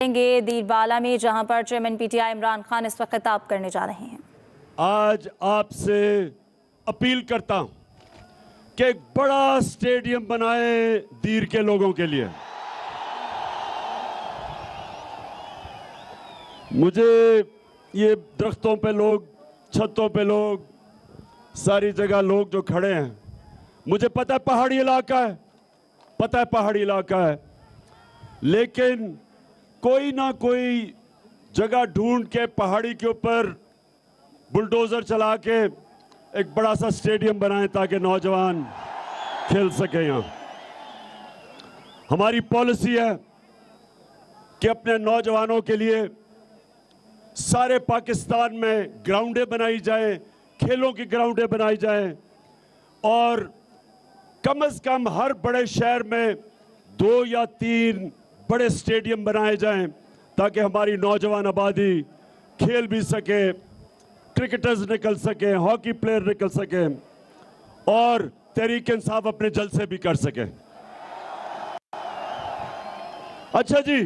दीरबाला में, जहां पर चेयरमैन पीटीआई इमरान खान इस वक्त खिताब करने जा रहे हैं। आज आपसे अपील करता हूं कि एक बड़ा स्टेडियम बनाए दीर के लोगों के लिए। मुझे ये दरख्तों पे लोग, छतों पे लोग, सारी जगह लोग जो खड़े हैं, मुझे पता है पहाड़ी इलाका है, पता है पहाड़ी इलाका है, लेकिन कोई ना कोई जगह ढूंढ के पहाड़ी के ऊपर बुलडोजर चला के एक बड़ा सा स्टेडियम बनाएं ताकि नौजवान खेल सके। यहाँ हमारी पॉलिसी है कि अपने नौजवानों के लिए सारे पाकिस्तान में ग्राउंडें बनाई जाए, खेलों की ग्राउंडें बनाई जाए और कम से कम हर बड़े शहर में 2 या 3 बड़े स्टेडियम बनाए जाएं ताकि हमारी नौजवान आबादी खेल भी सके, क्रिकेटर्स निकल सके, हॉकी प्लेयर निकल सके और तहरीक इंसाफ अपने जलसे भी कर सके। अच्छा जी,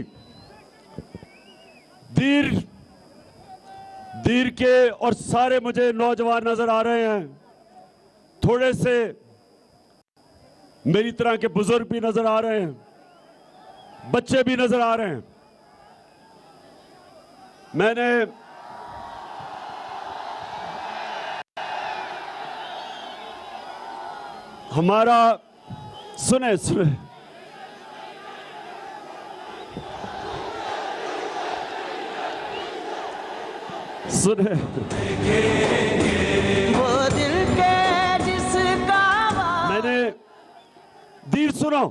दीर के और सारे मुझे नौजवान नजर आ रहे हैं, थोड़े से मेरी तरह के बुजुर्ग भी नजर आ रहे हैं, बच्चे भी नजर आ रहे हैं। मैंने हमारा सुने सुने सुने वो दिल के जिसका मैंने दीर सुनो,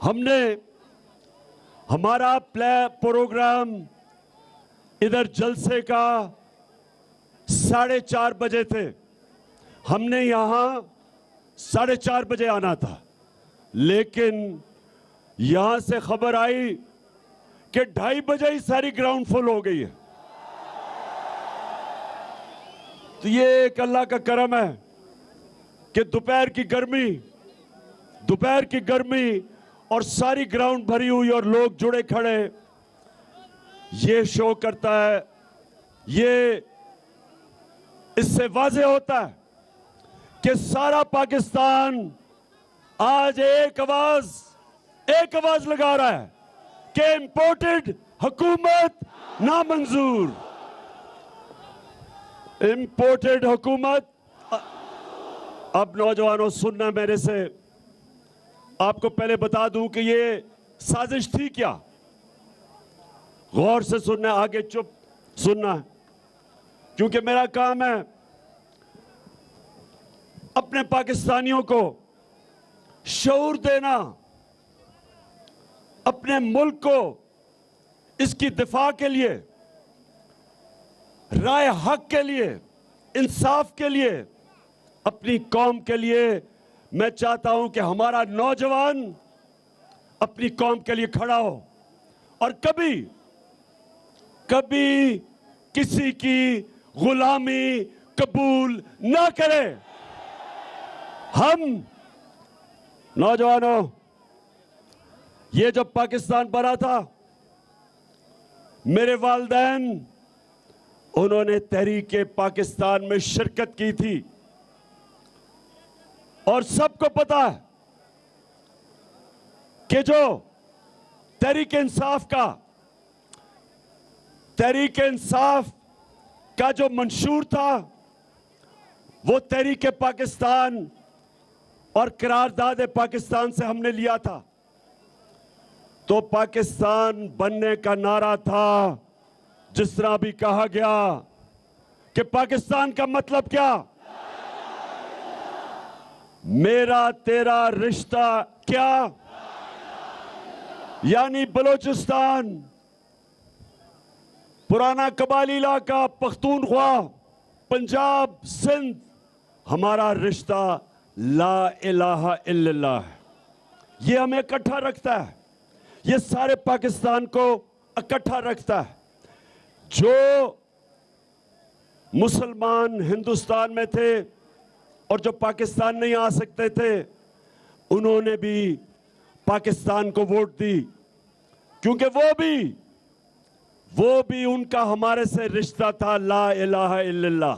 हमने हमारा प्रोग्राम इधर जलसे का 4:30 बजे थे, हमने यहां 4:30 बजे आना था, लेकिन यहां से खबर आई कि 2:30 बजे ही सारी ग्राउंड फुल हो गई है। तो ये एक अल्लाह का करम है कि दोपहर की गर्मी और सारी ग्राउंड भरी हुई और लोग जुड़े खड़े, ये शो करता है, ये इससे वाज़ेह होता है कि सारा पाकिस्तान आज एक आवाज लगा रहा है कि इंपोर्टेड हुकूमत नामंजूर, इंपोर्टेड हुकूमत। अब नौजवानों सुनना मेरे से, आपको पहले बता दूं कि ये साजिश थी क्या, गौर से सुनना, आगे चुप सुनना, क्योंकि मेरा काम है अपने पाकिस्तानियों को शऊर देना, अपने मुल्क को इसकी दिफा के लिए, राय हक के लिए, इंसाफ के लिए, अपनी कौम के लिए। मैं चाहता हूं कि हमारा नौजवान अपनी कौम के लिए खड़ा हो और कभी किसी की गुलामी कबूल ना करे। हम नौजवानों, ये जब पाकिस्तान बना था, मेरे वालिदैन उन्होंने तहरीक पाकिस्तान में शिरकत की थी और सबको पता है कि जो तहरीक इंसाफ का जो मंशूर था, वो तहरीक पाकिस्तान और करारदाद पाकिस्तान से हमने लिया था। तो पाकिस्तान बनने का नारा था, जिस तरह भी कहा गया कि पाकिस्तान का मतलब क्या, मेरा तेरा रिश्ता क्या, यानी बलोचिस्तान, पुराना कबाली इलाका, पख्तूनख्वा, पंजाब, सिंध, हमारा रिश्ता ला इलाहा इल्लल्लाह है। ये हमें इकट्ठा रखता है, ये सारे पाकिस्तान को इकट्ठा रखता है। जो मुसलमान हिंदुस्तान में थे और जो पाकिस्तान नहीं आ सकते थे, उन्होंने भी पाकिस्तान को वोट दी, क्योंकि वो भी वो भी उनका हमारे से रिश्ता था, ला इलाहा इल्लल्लाह।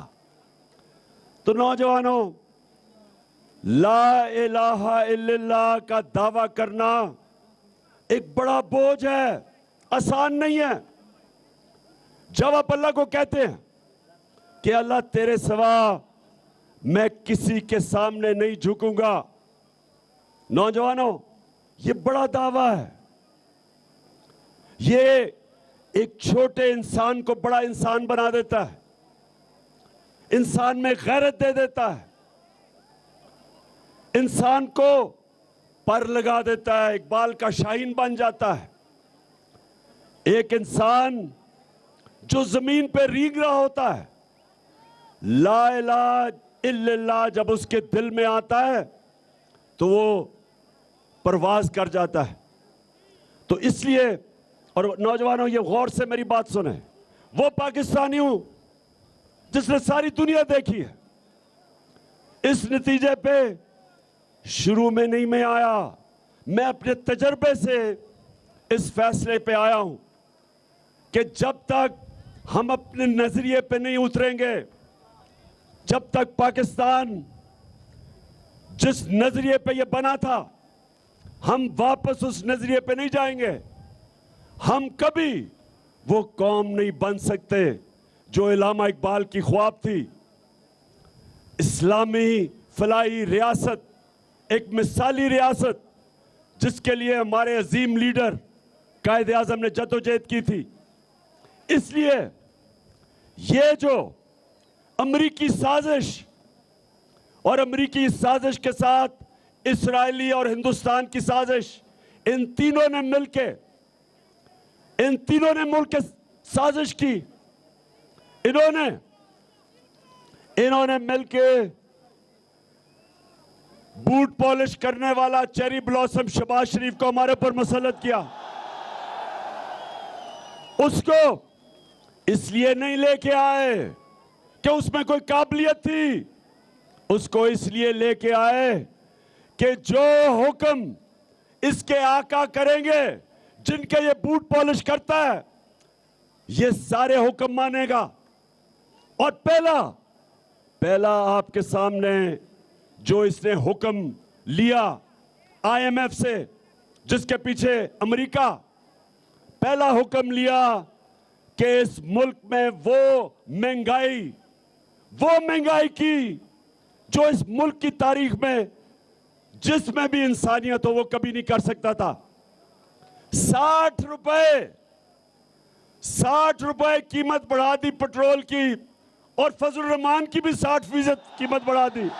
तो नौजवानों, ला इलाहा इल्लल्लाह का दावा करना एक बड़ा बोझ है, आसान नहीं है। जब आप अल्लाह को कहते हैं कि अल्लाह तेरे सिवा मैं किसी के सामने नहीं झुकूंगा, नौजवानों, ये बड़ा दावा है। ये एक छोटे इंसान को बड़ा इंसान बना देता है, इंसान में गैरत दे देता है, इंसान को पर लगा देता है, इकबाल का शाहीन बन जाता है। एक इंसान जो जमीन पे रींग रहा होता है, ला इलाहा इल्लल्लाह जब उसके दिल में आता है तो वो परवाज कर जाता है। तो इसलिए, और नौजवानों ये गौर से मेरी बात सुने, वो पाकिस्तानी हूं जिसने सारी दुनिया देखी है। इस नतीजे पे शुरू में नहीं मैं आया, मैं अपने तजर्बे से इस फैसले पे आया हूं कि जब तक हम अपने नजरिए पे नहीं उतरेंगे, जब तक पाकिस्तान जिस नजरिए पे ये बना था, हम वापस उस नजरिए पे नहीं जाएंगे। हम कभी वो कौम नहीं बन सकते जो इल्लामा इकबाल की ख्वाब थी। इस्लामी फलाही रियासत, एक मिसाली रियासत जिसके लिए हमारे अजीम लीडर कायदे आजम ने जद्दोजहद की थी। इसलिए ये जो अमरीकी साजिश और अमरीकी साजिश के साथ इस्राएली और हिंदुस्तान की साजिश, इन तीनों ने मिलकर साजिश की। इन्होंने मिलकर बूट पॉलिश करने वाला चेरी ब्लॉसम शहबाज शरीफ को हमारे ऊपर मुसल्लत किया। उसको इसलिए नहीं लेके आए कि उसमें कोई काबिलियत थी, उसको इसलिए लेके आए कि जो हुक्म इसके आका करेंगे, जिनके ये बूट पॉलिश करता है, ये सारे हुक्म मानेगा। और पहला आपके सामने जो इसने हुक्म लिया IMF से, जिसके पीछे अमेरिका, पहला हुक्म लिया कि इस मुल्क में वो महंगाई की जो इस मुल्क की तारीख में जिसमें भी इंसानियत हो वो कभी नहीं कर सकता था। 60 रुपए कीमत बढ़ा दी पेट्रोल की, और फजल रहमान की भी 60% कीमत बढ़ा दी।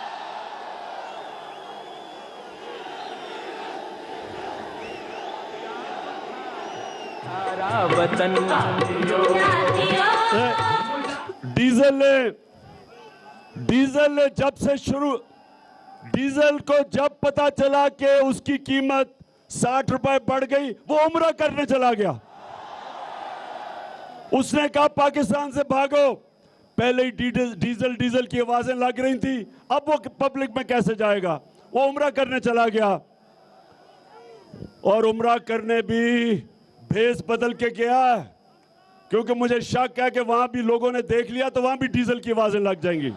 डीजल ने डीजल को जब पता चला कि उसकी कीमत 60 रुपए बढ़ गई, वो उम्रा करने चला गया। उसने कहा पाकिस्तान से भागो। पहले ही डीजल की आवाजें लग रही थी, अब वो पब्लिक में कैसे जाएगा, वो उम्रा करने चला गया। और उम्रा करने भी भेस बदल के गया, क्योंकि मुझे शक है कि वहां भी लोगों ने देख लिया तो वहां भी डीजल की आवाजें लग जाएंगी।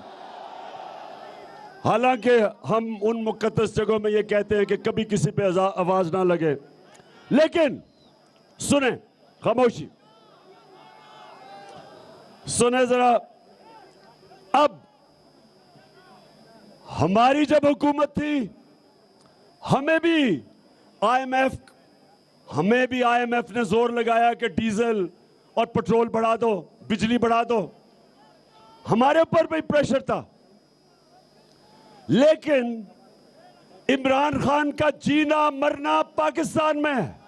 हालांकि हम उन मुकद्दस जगहों में ये कहते हैं कि कभी किसी पे आवाज ना लगे, लेकिन सुने, खामोशी सुने जरा। अब हमारी जब हुकूमत थी, हमें भी IMF ने जोर लगाया कि डीजल और पेट्रोल बढ़ा दो, बिजली बढ़ा दो, हमारे ऊपर भी प्रेशर था। लेकिन इमरान खान का जीना मरना पाकिस्तान में है,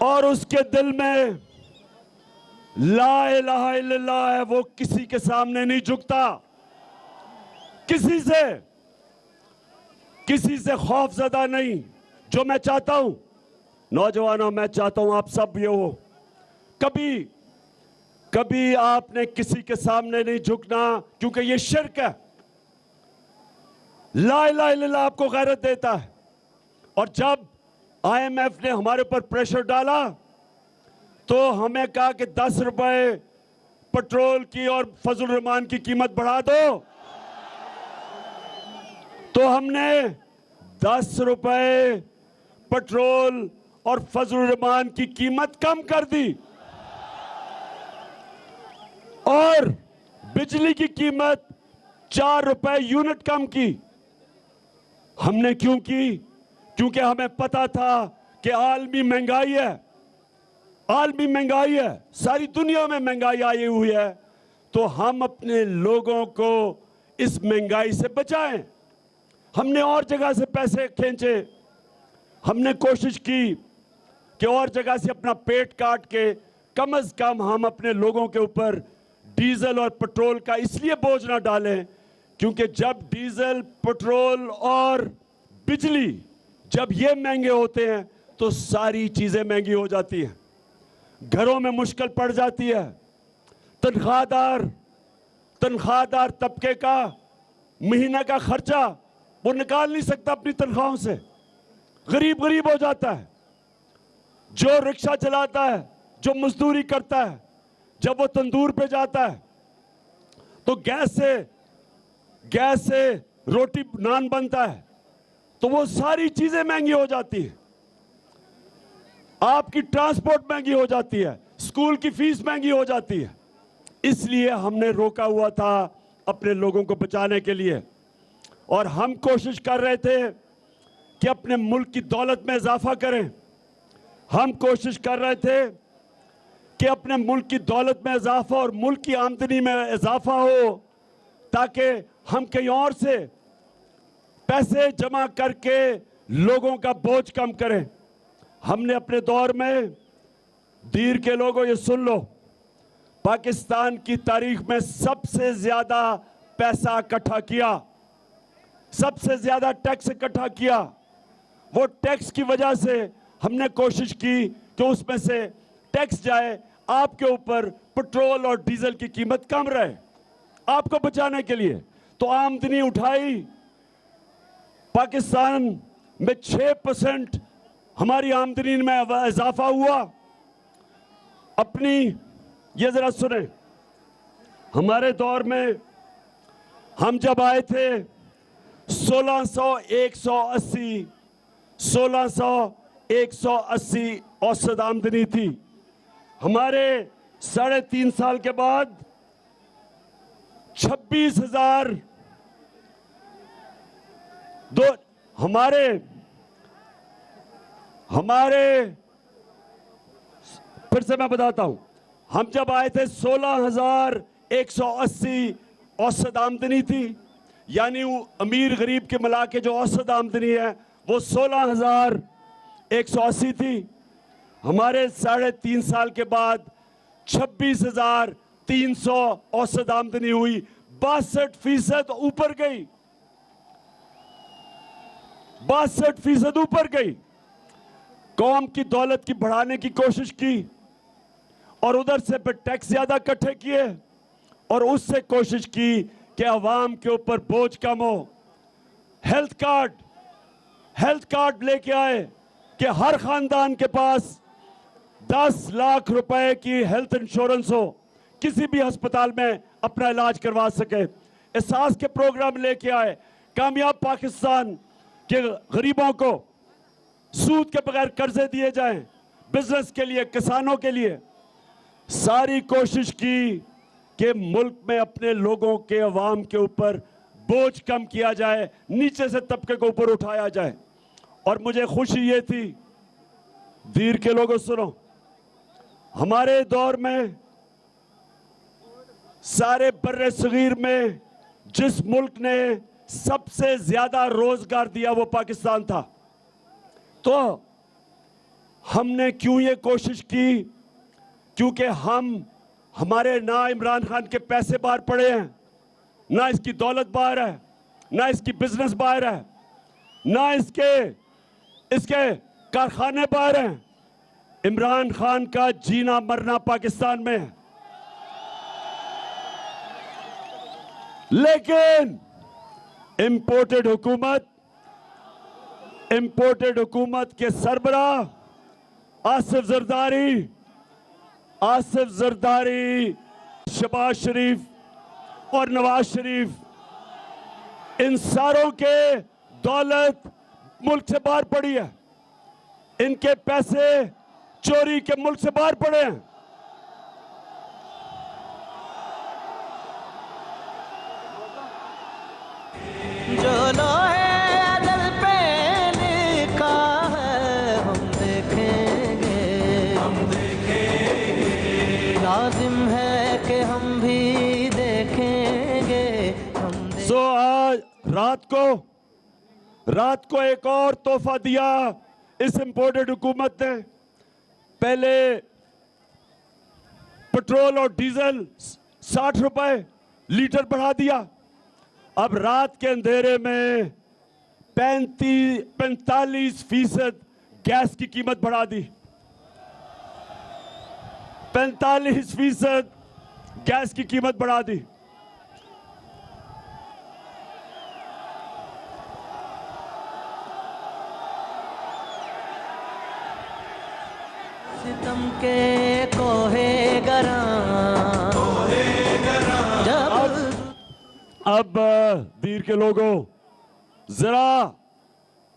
और उसके दिल में ला इलाहा इल्लल्लाह है। वो किसी के सामने नहीं झुकता, किसी से खौफजदा नहीं। जो मैं चाहता हूं नौजवानों, मैं चाहता हूं आप सब ये हो, कभी आपने किसी के सामने नहीं झुकना, क्योंकि ये शिर्क है। ला इलाहा इल्लल्लाह आपको गैरत देता है। और जब IMF ने हमारे ऊपर प्रेशर डाला तो हमें कहा कि 10 रुपए पेट्रोल की और फजल रहमान की कीमत बढ़ा दो, तो हमने 10 रुपए पेट्रोल और फजल रहमान की कीमत कम कर दी और बिजली की कीमत 4 रुपए यूनिट कम की। हमने क्यों की? क्योंकि हमें पता था कि आलमी महंगाई है, आलमी महंगाई है, सारी दुनिया में महंगाई आई हुई है, तो हम अपने लोगों को इस महंगाई से बचाएं। हमने और जगह से पैसे खींचे, हमने कोशिश की कि और जगह से अपना पेट काट के कम से कम हम अपने लोगों के ऊपर डीजल और पेट्रोल का इसलिए बोझ ना डालें क्योंकि जब डीजल, पेट्रोल और बिजली जब ये महंगे होते हैं तो सारी चीजें महंगी हो जाती हैं, घरों में मुश्किल पड़ जाती है। तनख्वाहदार तबके का महीने का खर्चा वो निकाल नहीं सकता अपनी तनख्वाहों से, गरीब हो जाता है। जो रिक्शा चलाता है, जो मजदूरी करता है, जब वो तंदूर पे जाता है तो गैस से रोटी नान बनता है, तो वो सारी चीजें महंगी हो जाती हैं। आपकी ट्रांसपोर्ट महंगी हो जाती है, स्कूल की फीस महंगी हो जाती है। इसलिए हमने रोका हुआ था अपने लोगों को बचाने के लिए, और हम कोशिश कर रहे थे कि अपने मुल्क की दौलत में इजाफा करें। हम कोशिश कर रहे थे कि अपने मुल्क की दौलत में इजाफा और मुल्क की आमदनी में इजाफा हो, ताकि हम कहीं और से पैसे जमा करके लोगों का बोझ कम करें। हमने अपने दौर में, दीर के लोगों ये सुन लो, पाकिस्तान की तारीख में सबसे ज्यादा पैसा इकट्ठा किया, सबसे ज्यादा टैक्स इकट्ठा किया। वो टैक्स की वजह से हमने कोशिश की कि उसमें से टैक्स जाए आपके ऊपर, पेट्रोल और डीजल की कीमत कम रहे आपको बचाने के लिए। तो आमदनी उठाई, पाकिस्तान में 6% हमारी आमदनी में इजाफा हुआ। अपनी ये जरा सुने, हमारे दौर में हम जब आए थे 1680 औसत आमदनी थी। हमारे 3.5 साल के बाद 26,000 फिर से मैं बताता हूं, हम जब आए थे 16,180 औसत आमदनी थी, यानी अमीर गरीब के मिला के जो औसत आमदनी है वो 16,180 थी। हमारे 3.5 साल के बाद 26,300 औसत आमदनी हुई, 62% ऊपर गई, 62% ऊपर गई। कौम की दौलत की बढ़ाने की कोशिश की और उधर से फिर टैक्स ज्यादा इकट्ठे किए और उससे कोशिश की कि अवाम के ऊपर बोझ कम हो। हेल्थ कार्ड लेके आए कि हर खानदान के पास 10 लाख रुपए की हेल्थ इंश्योरेंस हो, किसी भी अस्पताल में अपना इलाज करवा सके। एहसास के प्रोग्राम लेके आए, कामयाब पाकिस्तान के गरीबों को सूद के बगैर कर्जे दिए जाएं, बिजनेस के लिए, किसानों के लिए। सारी कोशिश की कि मुल्क में अपने लोगों के, अवाम के ऊपर बोझ कम किया जाए, नीचे से तबके को ऊपर उठाया जाए। और मुझे खुशी ये थी, दीर के लोगों सुनो, हमारे दौर में सारे बर्रे सगीर में जिस मुल्क ने सबसे ज्यादा रोजगार दिया वो पाकिस्तान था। तो हमने क्यों ये कोशिश की? क्योंकि हमारे ना इमरान खान के पैसे बाहर पड़े हैं, ना इसकी दौलत बाहर है, ना इसकी बिजनेस बाहर है, ना इसके कारखाने बाहर हैं। इमरान खान का जीना मरना पाकिस्तान में है। लेकिन इंपोर्टेड हुकूमत के सरबराह आसिफ जरदारी आसिफ जरदारी, शहबाज शरीफ और नवाज शरीफ, इन सारों के दौलत मुल्क से बाहर पड़ी है। इनके पैसे चोरी के मुल्क से बाहर पड़े हैं। जो लोहे दिल पे लिखा है हम देखेंगे, लाजिम है कि हम भी देखेंगे, सो आज रात को एक और तोहफा दिया इस इंपोर्टेड हुकूमत ने। पहले पेट्रोल और डीजल 60 रुपए लीटर बढ़ा दिया। अब रात के अंधेरे में 45% गैस की कीमत बढ़ा दी। 45% गैस की कीमत बढ़ा दी। सितम के कोहे गरा अब दीर के लोगों, जरा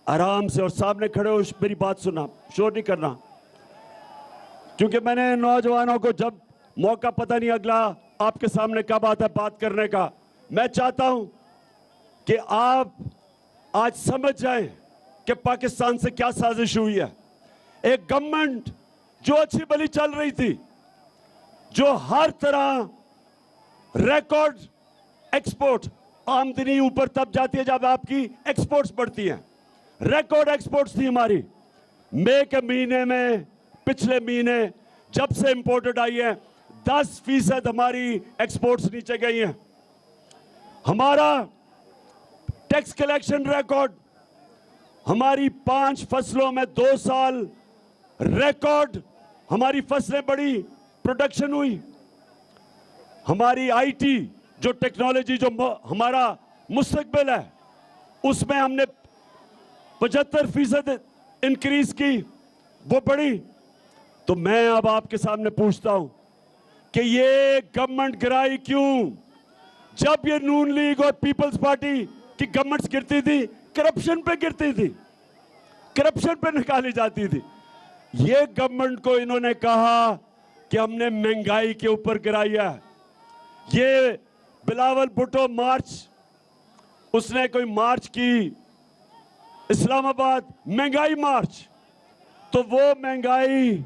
आराम से और सामने खड़े हो मेरी बात सुनना, शोर नहीं करना, क्योंकि मैंने नौजवानों को जब मौका पता नहीं अगला आपके सामने कब आता है बात करने का, मैं चाहता हूं कि आप आज समझ जाएं कि पाकिस्तान से क्या साजिश हुई है। एक गवर्नमेंट जो अच्छी भली चल रही थी, जो हर तरह रिकॉर्ड एक्सपोर्ट, आमदनी ऊपर तब जाती है जब आपकी एक्सपोर्ट्स बढ़ती हैं। रिकॉर्ड एक्सपोर्ट्स थी हमारी। मई के महीने में, पिछले महीने जब से इंपोर्टेड आई है, 10% हमारी एक्सपोर्ट्स नीचे गई हैं। हमारा टैक्स कलेक्शन रिकॉर्ड, हमारी 5 फसलों में 2 साल रिकॉर्ड हमारी फसलें बढ़ी, प्रोडक्शन हुई। हमारी आईटी जो टेक्नोलॉजी जो हमारा मुस्तकबिल है, उसमें हमने 75% इंक्रीज की, वो बढ़ी। तो मैं अब आपके सामने पूछता हूं कि ये गवर्नमेंट गिराई क्यों? जब ये नून लीग और पीपल्स पार्टी की गवर्नमेंट्स गिरती थी, करप्शन पे गिरती थी, करप्शन पे निकाली जाती थी। ये गवर्नमेंट को इन्होंने कहा कि हमने महंगाई के ऊपर गिराई है। ये बिलावल भुट्टो मार्च, उसने कोई मार्च की इस्लामाबाद, महंगाई मार्च, तो वो महंगाई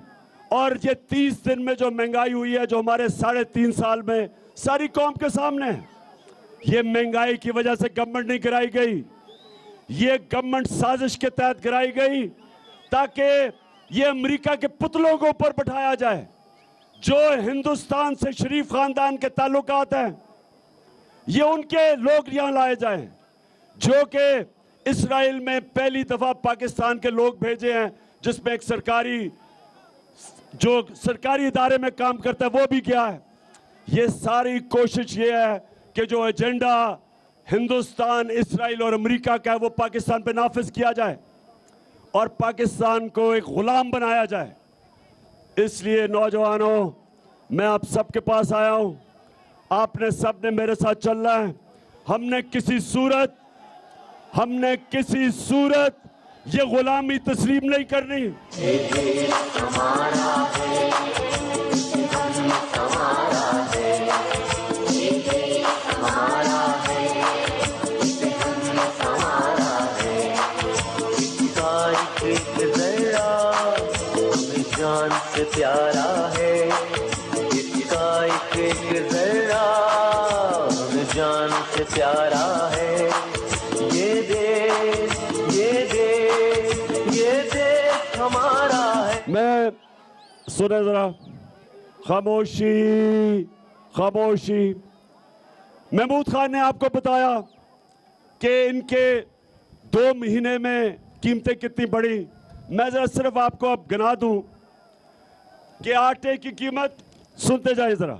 और ये 30 दिन में जो महंगाई हुई है, जो हमारे 3.5 साल में सारी कौम के सामने है, ये महंगाई की वजह से गवर्नमेंट नहीं गिराई गई, ये गवर्नमेंट साजिश के तहत गिराई गई ताकि ये अमेरिका के पुतलों के ऊपर बैठाया जाए। जो हिंदुस्तान से शरीफ खानदान के ताल्लुकात हैं, ये उनके लोग यहां लाए जाएं, जो कि इस्राइल में पहली दफा पाकिस्तान के लोग भेजे हैं, जिसमें एक सरकारी इदारे में काम करता है वो भी गया है। ये सारी कोशिश ये है कि जो एजेंडा हिंदुस्तान, इस्राइल और अमेरिका का है, वो पाकिस्तान पे नाफिज किया जाए और पाकिस्तान को एक गुलाम बनाया जाए। इसलिए नौजवानों, मैं आप सबके पास आया हूं, आपने सबने मेरे साथ चलना है। हमने किसी सूरत ये गुलामी तस्लीम नहीं करनी। जान से प्यारा है, इसका एक जरा जान से प्यारा है। ये देश हमारा है। मैं सुने जरा, खामोशी। महमूद खान ने आपको बताया कि इनके 2 महीने में कीमतें कितनी बढ़ी। मैं जरा सिर्फ आपको अब गिना दूं कि आटे की कीमत, सुनते जाए जरा,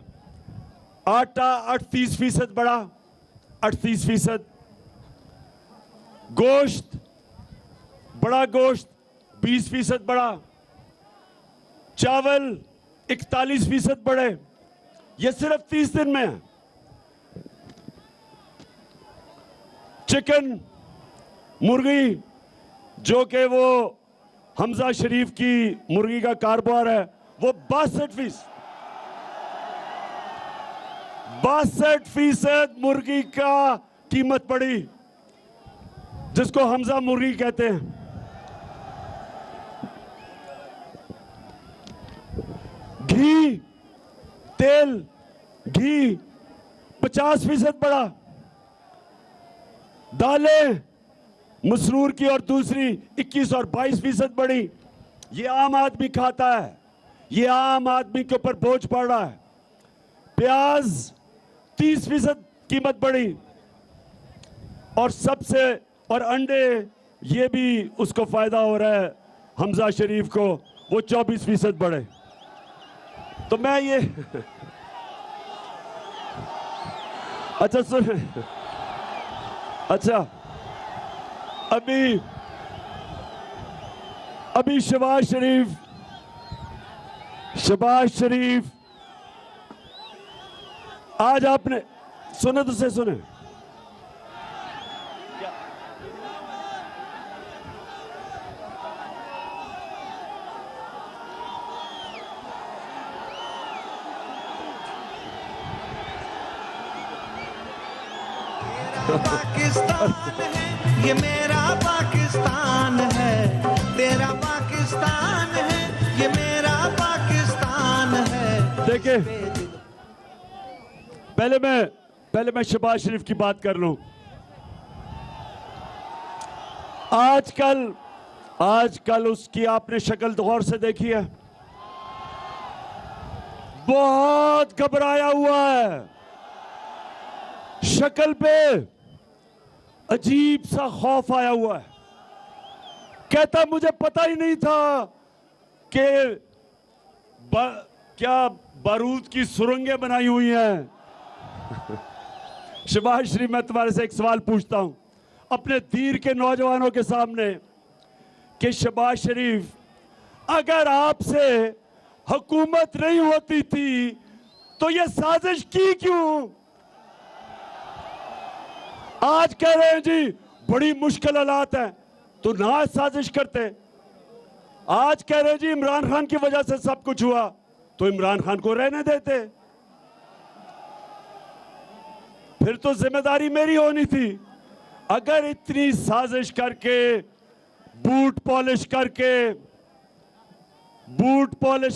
आटा 38% बढ़ा, 38%। गोश्त, बड़ा गोश्त 20% बढ़ा। चावल 41% बढ़े। ये सिर्फ 30 दिन में है। चिकन, मुर्गी, जो कि वो हमजा शरीफ की मुर्गी का कारोबार है, वो 62% मुर्गी का कीमत बढ़ी, जिसको हमजा मुर्गी कहते हैं। घी, तेल, घी 50% बढ़ा। दालें, मसरूर की और दूसरी 21 और 22% बढ़ी। ये आम आदमी खाता है, ये आम आदमी के ऊपर बोझ पड़ रहा है। प्याज 30% कीमत बढ़ी। और अंडे, ये भी उसको फायदा हो रहा है हमजा शरीफ को, वो 24% बढ़े। तो मैं ये अच्छा सुन, अच्छा अभी शहबाज शरीफ आज आपने सुने तो से सुने, पाकिस्तान है ये मेरा पाकिस्तान है, तेरा पाकिस्तान है ये मेरा पाकिस्तान है। देखिए, पहले मैं शहबाज शरीफ की बात कर लूं। आजकल उसकी आपने शक्ल गौर से देखी है, बहुत घबराया हुआ है। शक्ल पे अजीब सा खौफ आया हुआ है। कहता मुझे पता ही नहीं था कि क्या बारूद की सुरंगें बनाई हुई हैं। शहबाज शरीफ, मैं तुम्हारे से एक सवाल पूछता हूं अपने दीर के नौजवानों के सामने कि शहबाज शरीफ, अगर आपसे हुकूमत नहीं होती थी तो ये साजिश की क्यों? आज कह रहे हैं जी बड़ी मुश्किल हालात है, तो ना साजिश करते। आज कह रहे हैं जी इमरान खान की वजह से सब कुछ हुआ, तो इमरान खान को रहने देते। फिर तो जिम्मेदारी मेरी होनी थी। अगर इतनी साजिश करके, बूट पॉलिश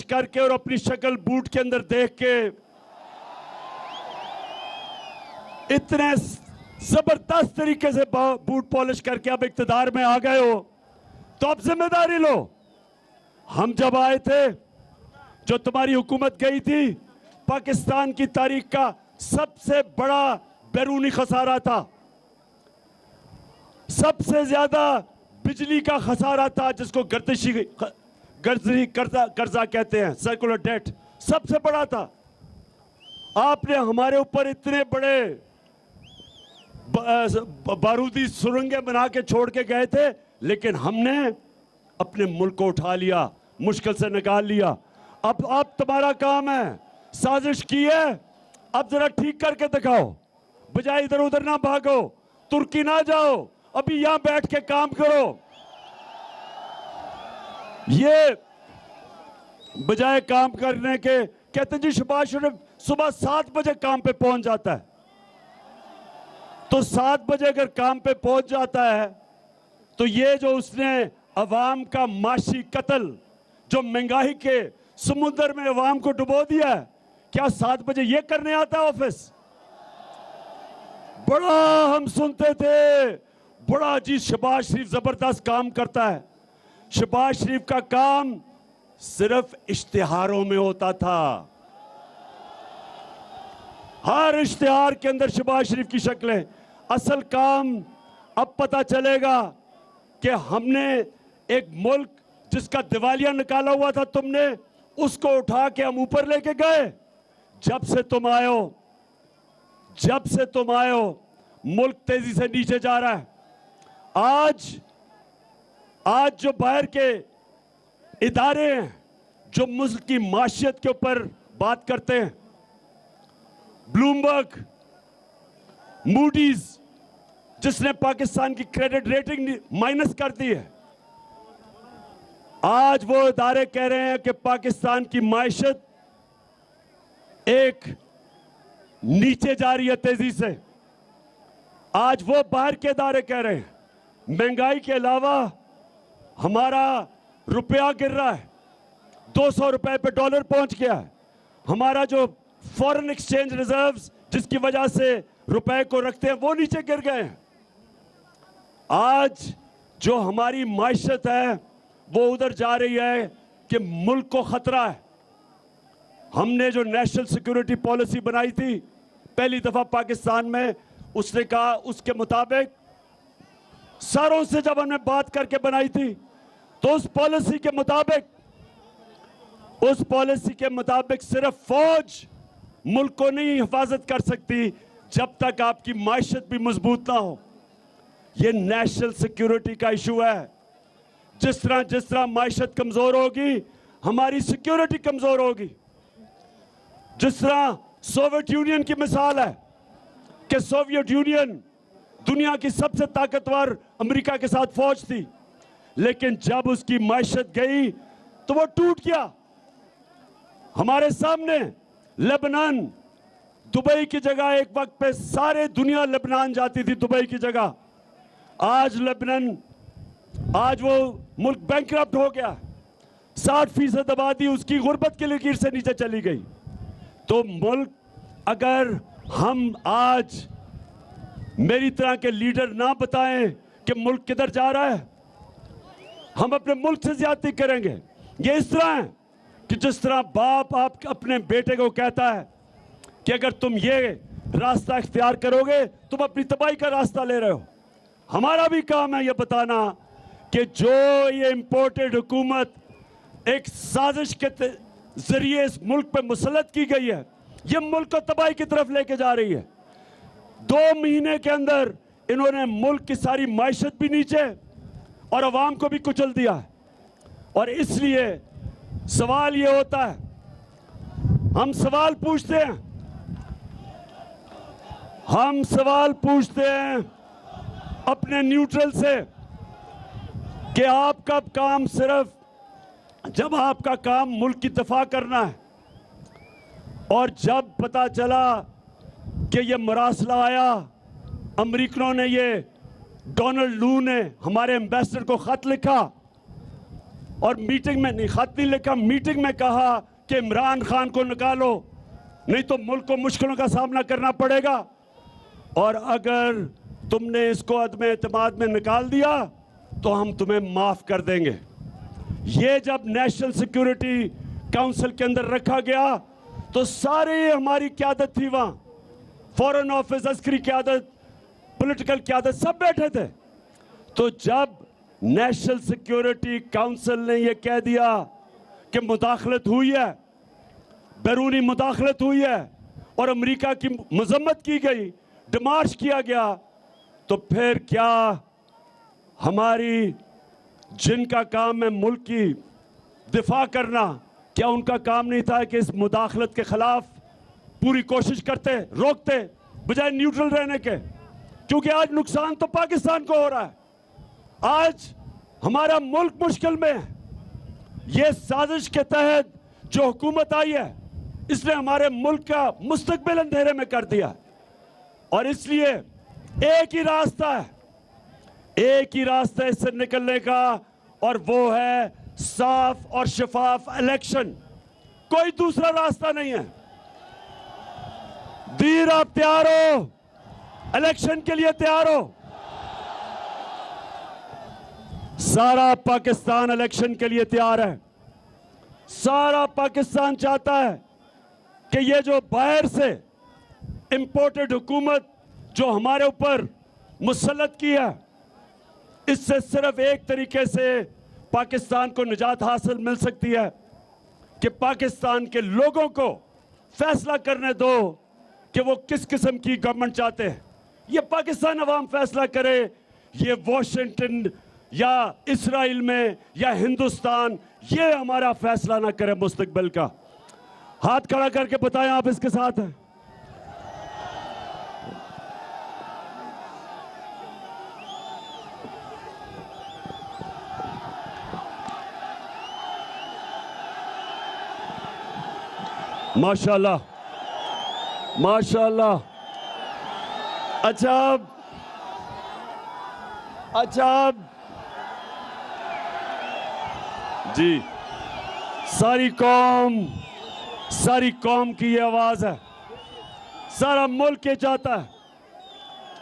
करके और अपनी शक्ल बूट के अंदर देख के इतने जबरदस्त तरीके से बूट पॉलिश करके अब इक्तदार में आ गए हो, तो अब जिम्मेदारी लो। हम जब आए थे, जो तुम्हारी हुकूमत गई थी, पाकिस्तान की तारीख का सबसे बड़ा बैरूनी खसारा था, सबसे ज्यादा बिजली का खसारा था, जिसको गर्जी कर्जा कहते हैं, सर्कुलर डेट, सबसे बड़ा था। आपने हमारे ऊपर इतने बड़े बारूदी सुरंगें बना के छोड़ के गए थे, लेकिन हमने अपने मुल्क को उठा लिया, मुश्किल से निकाल लिया। अब तुम्हारा काम है, साजिश की है, अब जरा ठीक करके दिखाओ, बजाय इधर उधर ना भागो, तुर्की ना जाओ, अभी यहां बैठ के काम करो। ये बजाय काम करने के कहते जी शहबाज शरीफ सुबह 7 बजे काम पे पहुंच जाता है, तो 7 बजे अगर काम पे पहुंच जाता है तो ये जो उसने अवाम का माशी कत्ल, जो महंगाई के समुद्र में अवाम को डुबो दिया है, क्या 7 बजे ये करने आता है ऑफिस? बड़ा हम सुनते थे, बड़ा जी शहबाज शरीफ जबरदस्त काम करता है। शहबाज शरीफ का काम सिर्फ इश्तिहारों में होता था, हर इश्तिहार के अंदर शहबाज शरीफ की शक्लें। असल काम अब पता चलेगा कि हमने एक मुल्क जिसका दिवालिया निकाला हुआ था तुमने, उसको उठा के हम ऊपर लेके गए। जब से तुम आए हो मुल्क तेजी से नीचे जा रहा है। आज जो बाहर के इदारे हैं जो मुल्क की माशियत के ऊपर बात करते हैं, ब्लूमबर्ग, मूडीज, जिसने पाकिस्तान की क्रेडिट रेटिंग माइनस कर दी है, आज वो इदारे कह रहे हैं कि पाकिस्तान की माशियत एक नीचे जा रही है तेजी से। आज वो बाहर के इदारे कह रहे हैं महंगाई के अलावा हमारा रुपया गिर रहा है, 200 रुपए पे डॉलर पहुंच गया है। हमारा जो फॉरेन एक्सचेंज रिजर्व्स जिसकी वजह से रुपए को रखते हैं वो नीचे गिर गए हैं। आज जो हमारी माइशत है वो उधर जा रही है कि मुल्क को खतरा है। हमने जो नेशनल सिक्योरिटी पॉलिसी बनाई थी पहली दफा पाकिस्तान में, उसने कहा, उसके मुताबिक सारों से जब हमने बात करके बनाई थी तो उस पॉलिसी के मुताबिक सिर्फ फौज मुल्क को नहीं हिफाजत कर सकती जब तक आपकी माइशत भी मजबूत ना हो। यह नेशनल सिक्योरिटी का इशू है। जिस तरह माइशत कमजोर होगी हमारी सिक्योरिटी कमजोर होगी। जिस तरह सोवियत यूनियन की मिसाल है कि सोवियत यूनियन दुनिया की सबसे ताकतवर अमेरिका के साथ फौज थी, लेकिन जब उसकी माइशत गई तो वो टूट गया। हमारे सामने लेबनान, दुबई की जगह एक वक्त पे सारे दुनिया लेबनान जाती थी दुबई की जगह। आज लेबनान, आज वो मुल्क बैंकरप्ट हो गया। 60% आबादी उसकी गुर्बत की लकीर से नीचे चली गई। तो मुल्क, अगर हम आज मेरी तरह के लीडर ना बताएं कि मुल्क किधर जा रहा है, हम अपने मुल्क से ज्यादती करेंगे। ये इस तरह है कि जिस तरह बाप आप अपने बेटे को कहता है कि अगर तुम ये रास्ता इख्तियार करोगे तुम अपनी तबाही का रास्ता ले रहे हो। हमारा भी काम है ये बताना कि जो ये इंपोर्टेड हुकूमत एक साजिश के जरिए इस मुल्क पे मुसल्लत की गई है, ये मुल्क को तबाही की तरफ लेके जा रही है। 2 महीने के अंदर इन्होंने मुल्क की सारी माइशत भी नीचे और अवाम को भी कुचल दिया है। और इसलिए सवाल ये होता है, हम सवाल पूछते हैं अपने न्यूट्रल से कि आपका काम सिर्फ जब आपका काम मुल्क की दफा करना है, और जब पता चला कि ये मरासला आया, अमरीकनों ने, ये डोनाल्ड लू ने हमारे एम्बेसडर को खत लिखा और मीटिंग में नहीं, खत नहीं लिखा, मीटिंग में कहा कि इमरान खान को निकालो नहीं तो मुल्क को मुश्किलों का सामना करना पड़ेगा। और अगर तुमने इसको अदम एतमाद में निकाल दिया तो हम तुम्हें माफ कर देंगे। ये जब नेशनल सिक्योरिटी काउंसिल के अंदर रखा गया तो सारे हमारी क़यादत थी वहां, फॉरेन ऑफिस, अस्करी क़यादत, पॉलिटिकल क़यादत, सब बैठे थे। तो जब नेशनल सिक्योरिटी काउंसिल ने यह कह दिया कि मुदाखलत हुई है, बैरूनी मुदाखलत हुई है और अमेरिका की मजम्मत की गई, डिमार्च किया गया, तो फिर क्या हमारी जिनका काम है मुल्क की दिफा करना, क्या उनका काम नहीं था कि इस मुदाखलत के खिलाफ पूरी कोशिश करते, रोकते, बजाय न्यूट्रल रहने के? क्योंकि आज नुकसान तो पाकिस्तान को हो रहा है, आज हमारा मुल्क मुश्किल में है। ये साजिश के तहत जो हुकूमत आई है इसने हमारे मुल्क का मुस्तकबिल अंधेरे में कर दिया। और इसलिए एक ही रास्ता है इससे निकलने का, और वो है साफ और शफाफ इलेक्शन। कोई दूसरा रास्ता नहीं है। दीर, आप तैयार हो? इलेक्शन के लिए तैयार हो? सारा पाकिस्तान इलेक्शन के लिए तैयार है। सारा पाकिस्तान चाहता है कि ये जो बाहर से इंपोर्टेड हुकूमत जो हमारे ऊपर मुसल्लत की है, इससे सिर्फ एक तरीके से पाकिस्तान को निजात हासिल मिल सकती है कि पाकिस्तान के लोगों को फैसला करने दो कि वो किस किस्म की गवर्नमेंट चाहते हैं। ये पाकिस्तान अवाम फैसला करे, ये वॉशिंगटन या इस्राइल में या हिंदुस्तान, ये हमारा फैसला ना करे मुस्तकबिल का। हाथ खड़ा करके बताएं आप इसके साथ हैं। माशाल्लाह, माशाल्लाह। अच्छा जी, सारी कौम की ये आवाज है। सारा मुल्क ये चाहता है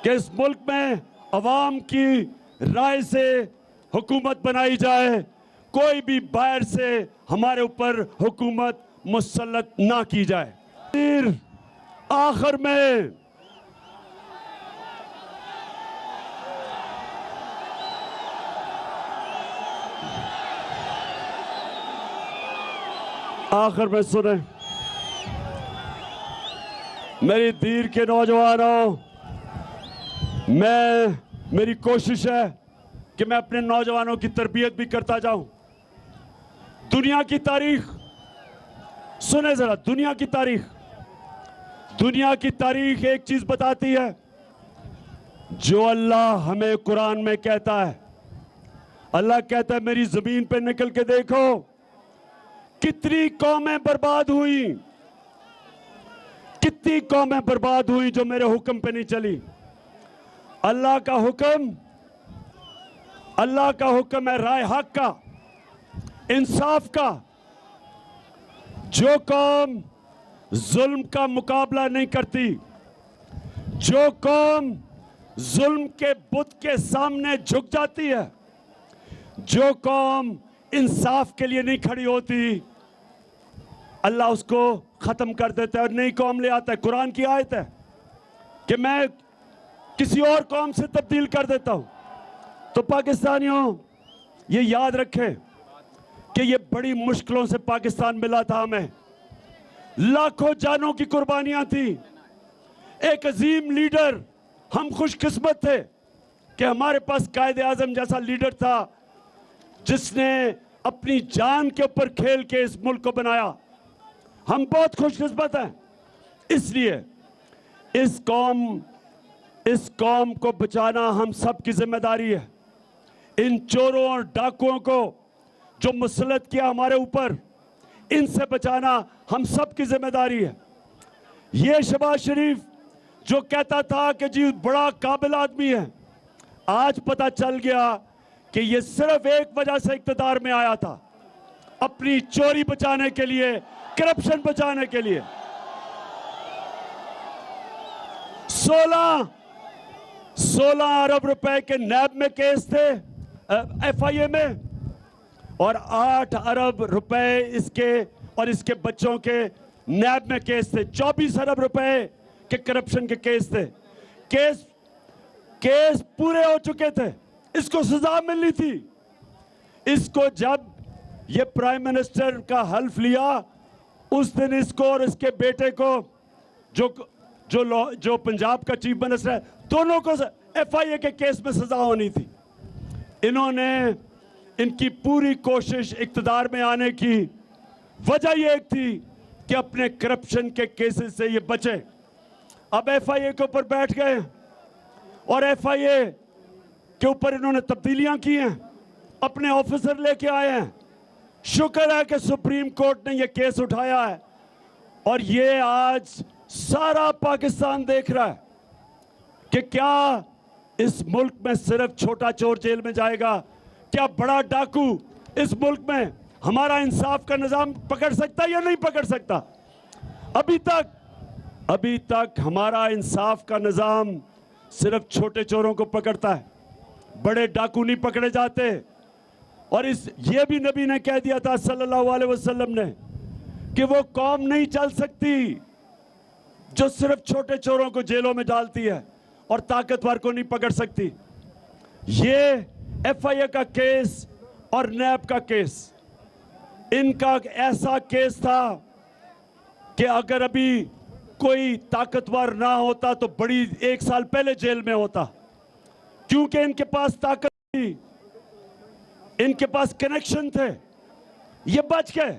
कि इस मुल्क में अवाम की राय से हुकूमत बनाई जाए, कोई भी बाहर से हमारे ऊपर हुकूमत मुसल्लत ना की जाए। फिर आखिर में सुने, मेरी दीर के नौजवानों, मेरी कोशिश है कि मैं अपने नौजवानों की तरबियत भी करता जाऊं। दुनिया की तारीख सुने जरा, दुनिया की तारीख एक चीज बताती है, जो अल्लाह हमें कुरान में कहता है। अल्लाह कहता है मेरी जमीन पे निकल के देखो कितनी कौमें बर्बाद हुई जो मेरे हुक्म पे नहीं चली। अल्लाह का हुक्म है राय हक का, इंसाफ का। जो कौम जुल्म का मुकाबला नहीं करती, जो कौम जुल्म के बुत के सामने झुक जाती है, जो कौम इंसाफ के लिए नहीं खड़ी होती, अल्लाह उसको खत्म कर देता है और नई कौम ले आता है। कुरान की आयत है कि मैं किसी और कौम से तब्दील कर देता हूं। तो पाकिस्तानियों ये याद रखें कि ये बड़ी मुश्किलों से पाकिस्तान मिला था हमें, लाखों जानों की कुर्बानियां थी। एक अजीम लीडर, हम खुशकिस्मत थे कि हमारे पास कायदे आजम जैसा लीडर था जिसने अपनी जान के ऊपर खेल के इस मुल्क को बनाया। हम बहुत खुशकिस्मत हैं। इसलिए इस कौम को बचाना हम सब की जिम्मेदारी है। इन चोरों और डाकुओं को जो मुसल्लत किया हमारे ऊपर, इनसे बचाना हम सब की जिम्मेदारी है। ये शहबाज शरीफ जो कहता था कि जी बड़ा काबिल आदमी है, आज पता चल गया कि ये सिर्फ एक वजह से इख्तिदार में आया था, अपनी चोरी बचाने के लिए, करप्शन बचाने के लिए। 16 अरब रुपए के नैब में केस थे, FIA में, और 8 अरब रुपए इसके और इसके बच्चों के नैब में केस थे। 24 अरब रुपए के करप्शन के केस थे। केस पूरे हो चुके थे, इसको सजा मिलनी थी। इसको जब ये प्राइम मिनिस्टर का हल्फ लिया, उस दिन इसको और इसके बेटे को जो पंजाब का चीफ मिनिस्टर है, दोनों को FIA के केस में सजा होनी थी। इनकी पूरी कोशिश इख्तिदार में आने की वजह यह एक थी कि अपने करप्शन के केसेस से ये बचे। अब FIA के ऊपर बैठ गए और FIA के ऊपर इन्होंने तब्दीलियां की हैं, अपने ऑफिसर लेके आए हैं। शुक्र है कि सुप्रीम कोर्ट ने ये केस उठाया है और ये आज सारा पाकिस्तान देख रहा है कि क्या इस मुल्क में सिर्फ छोटा चोर जेल में जाएगा, क्या बड़ा डाकू इस मुल्क में हमारा इंसाफ का निजाम पकड़ सकता है या नहीं पकड़ सकता। अभी तक हमारा इंसाफ का निजाम सिर्फ छोटे चोरों को पकड़ता है, बड़े डाकू नहीं पकड़े जाते। और ये भी नबी ने कह दिया था सल्लल्लाहु अलैहि वसल्लम ने कि वो कौम नहीं चल सकती जो सिर्फ छोटे चोरों को जेलों में डालती है और ताकतवर को नहीं पकड़ सकती। ये FIA का केस और नैब का केस, इनका ऐसा केस था कि अगर अभी कोई ताकतवर ना होता तो बड़ी 1 साल पहले जेल में होता, क्योंकि इनके पास ताकत थी, इनके पास कनेक्शन थे, ये बच गए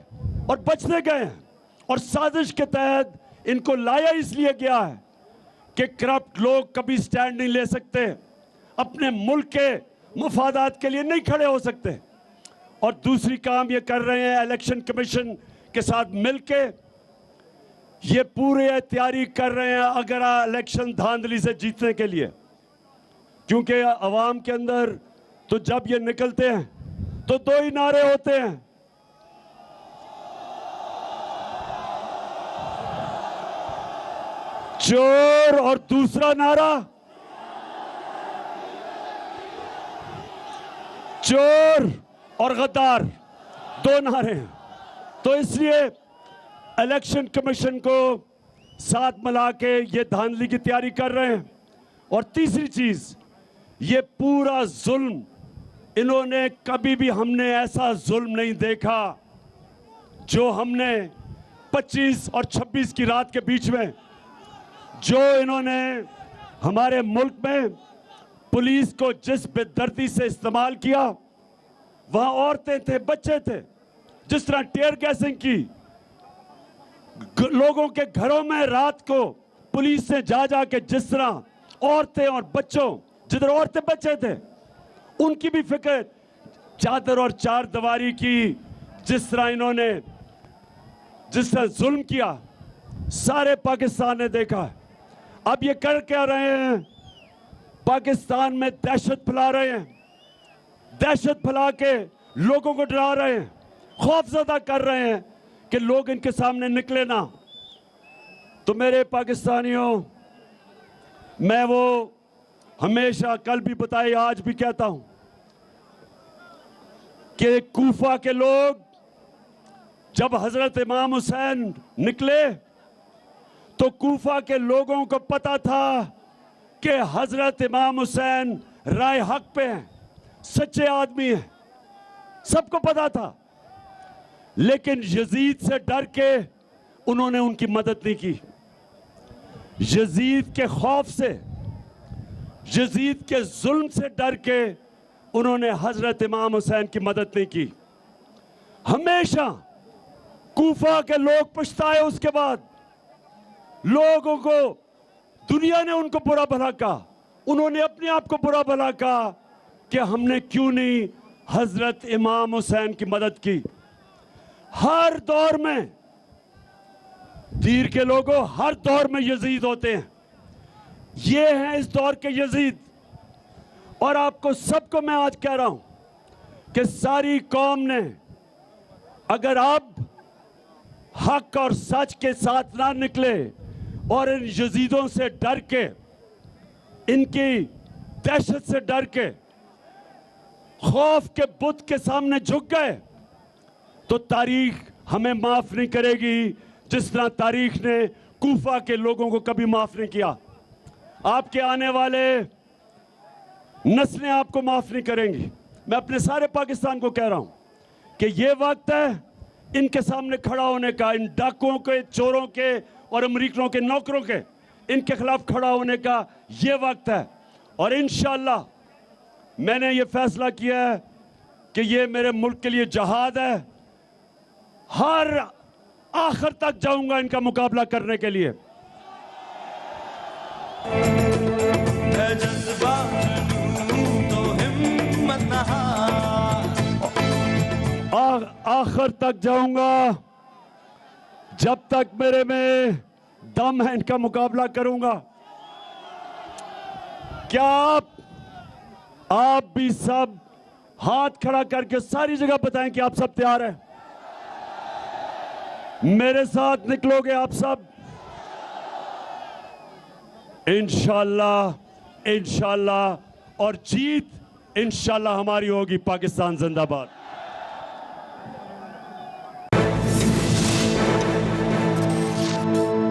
और बचने गए हैं। और साजिश के तहत इनको लाया इसलिए गया है कि करप्ट लोग कभी स्टैंड नहीं ले सकते, अपने मुल्क के मफादात के लिए नहीं खड़े हो सकते। और दूसरी काम ये कर रहे हैं, इलेक्शन कमीशन के साथ मिलके ये पूरे तैयारी कर रहे हैं अगर इलेक्शन धांधली से जीतने के लिए, क्योंकि अवाम के अंदर तो जब ये निकलते हैं तो दो ही नारे होते हैं, चोर और दूसरा नारा चोर और गद्दार, दो नारे हैं। तो इसलिए इलेक्शन कमीशन को साथ मिला के ये धांधली की तैयारी कर रहे हैं। और तीसरी चीज, ये पूरा जुल्म, इन्होंने कभी भी हमने ऐसा जुल्म नहीं देखा जो हमने 25 और 26 की रात के बीच में जो इन्होंने हमारे मुल्क में पुलिस को जिस बेदर्दी से इस्तेमाल किया, वहां औरतें थे, बच्चे थे, जिस तरह टीयर गैसिंग की, लोगों के घरों में रात को पुलिस से जा के जिस तरह औरतें और बच्चों, जिधर औरतें बच्चे थे उनकी भी फिक्र, चादर और चार दीवारी की जिस तरह इन्होंने जिस तरह जुल्म किया, सारे पाकिस्तान ने देखा है। अब ये कर क्या रहे हैं, पाकिस्तान में दहशत फैला रहे हैं, दहशत फैला के लोगों को डरा रहे हैं, खौफजदा कर रहे हैं कि लोग इनके सामने निकले ना। तो मेरे पाकिस्तानियों, मैं वो हमेशा कल भी बताई, आज भी कहता हूं कि कूफा के लोग जब हजरत इमाम हुसैन निकले तो कूफा के लोगों को पता था कि हजरत इमाम हुसैन राय हक पे हैं, सच्चे आदमी हैं, सबको पता था। लेकिन यजीद से डर के उन्होंने उनकी मदद नहीं की। यजीद के खौफ से, यजीद के जुल्म से डर के उन्होंने हजरत इमाम हुसैन की मदद नहीं की। हमेशा कूफा के लोग पछताए, उसके बाद लोगों को, दुनिया ने उनको बुरा भला कहा, उन्होंने अपने आप को बुरा भला कहा कि हमने क्यों नहीं हजरत इमाम हुसैन की मदद की। हर दौर में तीर के लोगों, हर दौर में यजीद होते हैं, ये हैं इस दौर के यजीद। और आपको सबको मैं आज कह रहा हूं कि सारी कौम ने अगर अब हक और सच के साथ ना निकले और इन यजीदों से डर के, इनकी दहशत से डर के, खौफ के बुत के सामने झुक गए, तो तारीख हमें माफ नहीं करेगी, जिस तरह तारीख ने कूफा के लोगों को कभी माफ नहीं किया। आपके आने वाले नस्लें आपको माफ नहीं करेंगी। मैं अपने सारे पाकिस्तान को कह रहा हूं कि ये वक्त है इनके सामने खड़ा होने का, इन डाकुओं के, चोरों के और अमरीकियों के नौकरों के, इनके खिलाफ खड़ा होने का ये वक्त है। और इंशाअल्लाह मैंने ये फैसला किया है कि ये मेरे मुल्क के लिए जहाद है, हर आखिर तक जाऊंगा इनका मुकाबला करने के लिए। आखिर तक जाऊंगा, जब तक मेरे में दम है इनका मुकाबला करूंगा। क्या आप भी सब हाथ खड़ा करके सारी जगह बताएं कि आप सब तैयार हैं? मेरे साथ निकलोगे आप सब? इंशाअल्लाह, इंशाअल्लाह, और जीत इंशाअल्लाह हमारी होगी। पाकिस्तान जिंदाबाद।